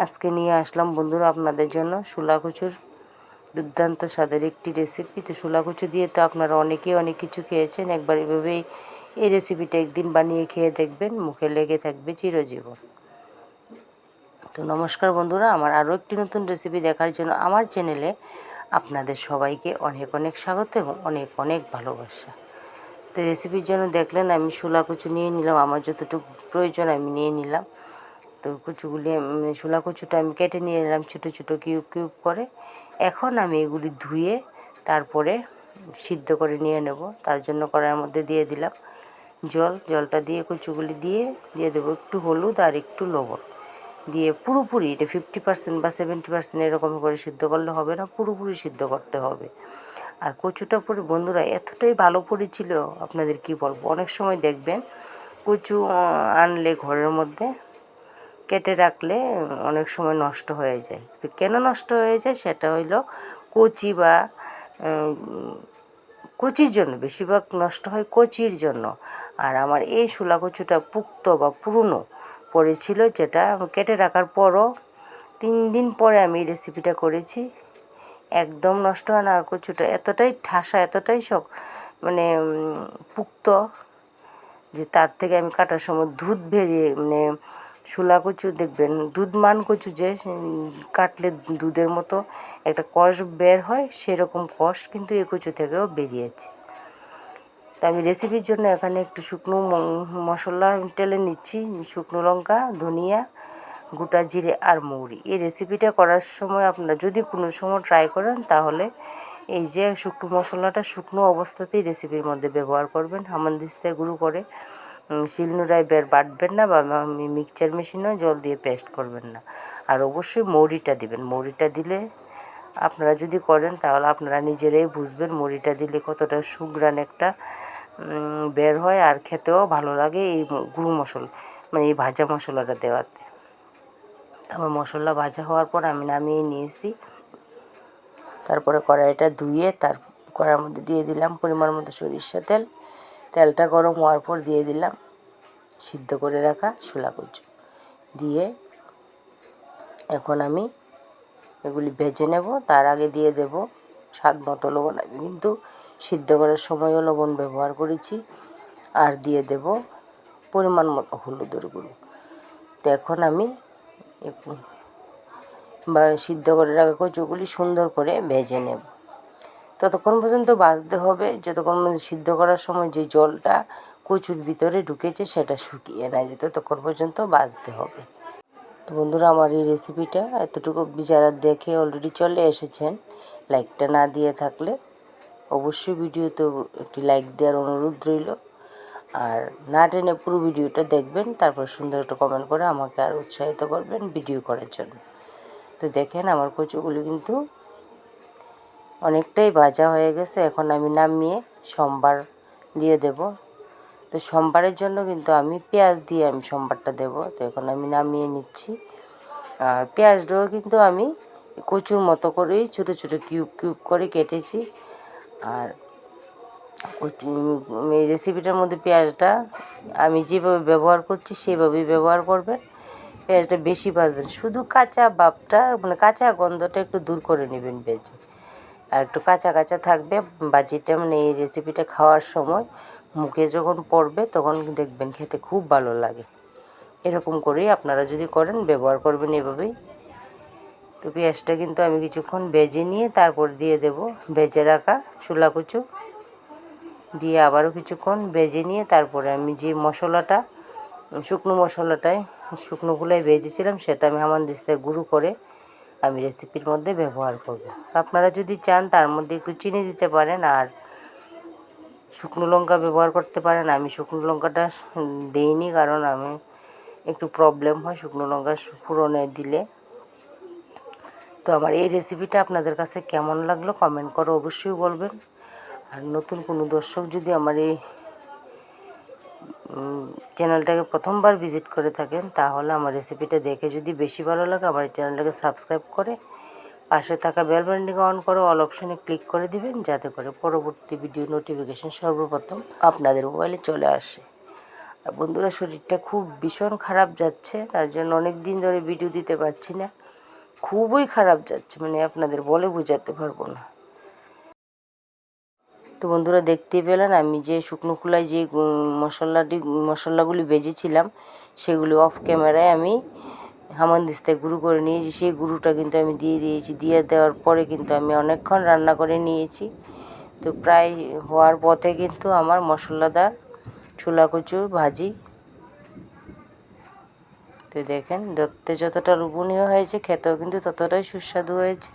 আজকে নিয়ে আসলাম বন্ধুরা আপনাদের জন্য শোলা কচুর দুর্দান্ত স্বাদের একটি রেসিপি। তো শোলা কচু দিয়ে তো আপনারা অনেকেই অনেক কিছু খেয়েছেন, একবার এভাবেই এই রেসিপিটা একদিন বানিয়ে খেয়ে দেখবেন, মুখে লেগে থাকবে চিরজীবন। তো নমস্কার বন্ধুরা, আমার আরও একটি নতুন রেসিপি দেখার জন্য আমার চ্যানেলে আপনাদের সবাইকে অনেক অনেক স্বাগত এবং অনেক অনেক ভালোবাসা। তো রেসিপির জন্য দেখলেন আমি শোলা কচু নিয়ে নিলাম, আমার যতটুকু প্রয়োজন আমি নিয়ে নিলাম। তো কচুগুলি শোলা কচুটা আমি কেটে নিয়ে নিলাম ছোটো ছোটো কিউব কিউব করে। এখন আমি এগুলি ধুয়ে তারপরে সিদ্ধ করে নিয়ে নেব। তার জন্য কড়াইয়ের মধ্যে দিয়ে দিলাম জলটা দিয়ে কচুগুলি দিয়ে দেবো একটু হলুদ আর একটু লবণ দিয়ে পুরোপুরি, এটা 50% বা 70% এরকম করে সিদ্ধ করলে হবে না, পুরোপুরি সিদ্ধ করতে হবে। আর কচুটা পরে বন্ধুরা এতটাই ভালো পড়েছিল আপনাদের কি বলবো। অনেক সময় দেখবেন কচু আনলে ঘরের মধ্যে কেটে রাখলে অনেক সময় নষ্ট হয়ে যায়। তো কেন নষ্ট হয়ে যায় সেটা হইল কচি বা কচির জন্য, বেশিরভাগ নষ্ট হয় কচির জন্য। আর আমার এই শোলা কচুটা পুক্ত বা পুরনো পড়েছিল, যেটা কেটে রাখার পরও 3 দিন পরে আমি এই রেসিপিটা করেছি, একদম নষ্ট হয় না। আর কচুটা এতটাই ঠাসা, এতটাই মানে পুক্ত যে তার থেকে আমি কাটার সময় দুধ বেরিয়ে, শোলা কচু দেখবেন দুধমান কচু যে কাটলে দুধের মতো একটা কষ বের হয়, সেরকম কষ কিন্তু এই কচু থেকেও বেরিয়েছে। তা আমি রেসিপির জন্য এখানে একটু শুকনো মশলা টেলে নিচ্ছি, শুকনো লঙ্কা, ধনিয়া, গোটা জিরে আর মৌরি। এই রেসিপিটা করার সময় আপনারা যদি কোনো সময় ট্রাই করেন তাহলে এই যে শুকনো মশলাটা শুকনো অবস্থাতেই রেসিপির মধ্যে ব্যবহার করবেন। হামানদিস্তায় গুঁড়ো করে শিলনোড়ায় বাটবেন না, বা মিক্সচার মেশিনেও জল দিয়ে পেস্ট করবেন না। আর অবশ্যই মৌরিটা দিবেন। মৌরিটা দিলে আপনারা যদি করেন তাহলে আপনারা নিজেরাই বুঝবেন মৌরিটা দিলে কতটা সুঘ্রাণ একটা বের হয়, আর খেতেও ভালো লাগে এই গুঁড়ো মশলা, এই ভাজা মশলাটা দেওয়াতে। আমার মশলা ভাজা হওয়ার পর আমি নামিয়ে নিয়েছি। তারপরে কড়াইটা ধুয়ে কড়াইয়ের মধ্যে দিয়ে দিলাম পরিমাণ মতো সরিষা তেল। তেলটা গরম হওয়ার পর দিয়ে দিলাম সিদ্ধ করে রাখা শোলা কচু দিয়ে এখন আমি এগুলি ভেজে নেব। তার আগে দিয়ে দেব স্বাদ মতো লবণ। আমি কিন্তু সিদ্ধ করার সময়ও লবণ ব্যবহার করেছি। আর দিয়ে দেব পরিমাণ মতো হলুদের গুঁড়ো। তো এখন আমি সিদ্ধ করে রাখা কচুগুলি সুন্দর করে ভেজে নেব। ততক্ষণ পর্যন্ত ভাজতে হবে যতক্ষণ সিদ্ধ করার সময় যে জলটা কচুর ভিতরে ঢুকেছে সেটা শুকিয়ে না যায়, ততক্ষণ পর্যন্ত ভাজতে হবে। তো বন্ধুরা, আমার এই রেসিপিটা এতটুকু যারা দেখে অলরেডি চলে এসেছেন, লাইকটা না দিয়ে থাকলে অবশ্যই ভিডিওতে একটি লাইক দেওয়ার অনুরোধ রইল। আর না টেনে পুরো ভিডিওটা দেখবেন, তারপর সুন্দর একটা কমেন্ট করে আমাকে আর উৎসাহিত করবেন ভিডিও করার জন্য। তো দেখেন আমার কচুগুলি কিন্তু অনেকটাই ভাজা হয়ে গেছে। এখন আমি নামিয়ে সম্বার দিয়ে দেব। তো সম্বারের জন্য কিন্তু আমি পেঁয়াজ দিয়ে সম্বারটা দেব। তো এখন আমি নামিয়ে নিচ্ছি। আর পেঁয়াজটাও কিন্তু আমি কচুর মতো করেই ছোটো ছোটো কিউব কিউব করে কেটেছি। আর এই রেসিপিটার মধ্যে পেঁয়াজটা আমি যেভাবে ব্যবহার করছি সেভাবেই ব্যবহার করবেন। পেঁয়াজটা বেশি ভাজবেন, শুধু কাঁচা ভাবটা কাঁচা গন্ধটা একটু দূর করে নেবেন ভেজে। আর একটু কাঁচা কাঁচা থাকবে বাজিটা, এই রেসিপিটা খাওয়ার সময় মুখে যখন পড়বে তখন দেখবেন খেতে খুব ভালো লাগে। এরকম করেই আপনারা যদি করেন ব্যবহার করবেন এভাবেই। তো পেঁয়াজটা কিন্তু আমি কিছুক্ষণ ভেজে নিয়ে তারপর দিয়ে দেব ভেজে রাখা শোলা কচু দিয়ে আবারও কিছুক্ষণ ভেজে নিয়ে তারপরে আমি যে মশলাটা শুকনোগুলোয় ভেজেছিলাম সেটা আমি হামানদিস্তায় গুঁড়ো করে আমি রেসিপির মধ্যে ব্যবহার করব। আপনারা যদি চান তার মধ্যে একটু চিনি দিতে পারেন আর শুকনো লঙ্কা ব্যবহার করতে পারেন। আমি শুকনো লঙ্কাটা দিইনি, কারণ আমি একটু প্রবলেম হয় শুকনো লঙ্কা ফোড়নে দিলে। তো আমার এই রেসিপিটা আপনাদের কাছে কেমন লাগলো কমেন্ট করে অবশ্যই বলবেন। আর নতুন কোনো দর্শক যদি আমার এই চ্যানেলটাকে প্রথমবার ভিজিট করে থাকেন তাহলে আমার রেসিপিটা দেখে যদি বেশি ভালো লাগে আমার চ্যানেলটাকে সাবস্ক্রাইব করে পাশে থাকা বেল বাটনটিকে অন করে অল অপশনে ক্লিক করে দিবেন, যাতে করে পরবর্তী ভিডিও নোটিফিকেশন সর্বপ্রথম আপনাদের মোবাইলে চলে আসে। আর বন্ধুরা, শরীরটা খুব ভীষণ খারাপ যাচ্ছে, তার জন্য অনেক দিন ধরে ভিডিও দিতে পারছি না। খুবই খারাপ যাচ্ছে, মানে আপনাদের বলে বোঝাতে পারবো না। তো বন্ধুরা, দেখতেই পেলেন আমি যে শুকনো খোলায় যে মশলাগুলি ভেজেছিলাম সেগুলি অফ ক্যামেরায় আমি হামানদিস্তায় গুঁড়ো করে নিয়েছি। সেই গুঁড়োটা কিন্তু আমি দিয়ে দিয়েছি। দিয়ে দেওয়ার পরে কিন্তু আমি অনেকক্ষণ রান্না করে নিয়েছি। তো প্রায় হওয়ার পথে কিন্তু আমার মশলাদার ছোলা কচুর ভাজি, তো দেখেন দেখতে যতটা লোভনীয় হয়েছে, খেতেও কিন্তু ততটাই সুস্বাদু হয়েছে।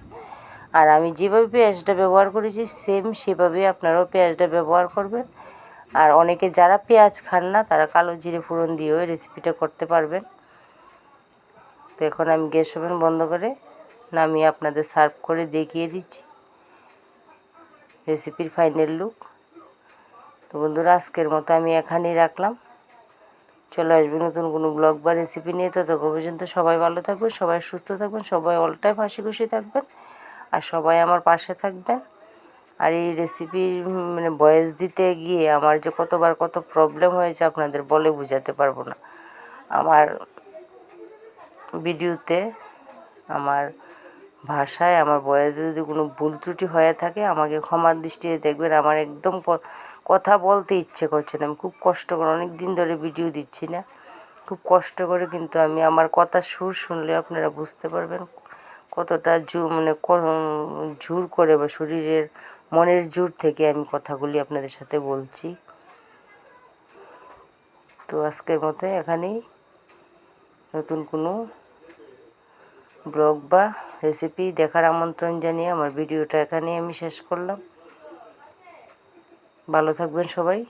আর আমি যেভাবে পেঁয়াজটা ব্যবহার করেছি সেম সেভাবেই আপনারাও পেঁয়াজটা ব্যবহার করবেন। আর অনেকে যারা পেঁয়াজ খান না তারা কালো জিরে ফোড়ন দিয়েও রেসিপিটা করতে পারবেন। তো এখন আমি গ্যাস ওভেন বন্ধ করে নামিয়ে আপনাদের সার্ভ করে দেখিয়ে দিচ্ছি রেসিপির ফাইনাল লুক। তো বন্ধুরা, আজকের মতো আমি এখানেই রাখলাম। চলে আসবে নতুন কোনো ব্লগ বা রেসিপি নিয়ে। ততক্ষণ পর্যন্ত সবাই ভালো থাকবেন, সবাই সুস্থ থাকবেন, সবাই অল টাইম হাসি খুশি থাকবেন, আর সবাই আমার পাশে থাকবেন। আর এই রেসিপির মানে ভয়েস দিতে গিয়ে আমার যে কতবার কত প্রবলেম হয়েছে আপনাদের বলে বোঝাতে পারবো না। আমার ভিডিওতে আমার ভাষায় আমার ভয়েসে যদি কোনো ভুল ত্রুটি হয়ে থাকে আমাকে ক্ষমার দৃষ্টিতে দেখবেন। আমার একদম কথা বলতে ইচ্ছে করছে না। আমি খুব কষ্ট করে অনেক দিন ধরে ভিডিও দিচ্ছি না, খুব কষ্ট করে, কিন্তু আমি আমার কথার সুর শুনলে আপনারা বুঝতে পারবেন কতটা মানে জোর করে বা শরীরের মনের জোর থেকে আমি কথাগুলি আপনাদের সাথে বলছি। তো আজকের মতো এখানেই, নতুন কোনো ব্লগ বা রেসিপি দেখার আমন্ত্রণ জানিয়ে আমার ভিডিওটা এখানেই আমি শেষ করলাম। ভালো থাকবেন সবাই।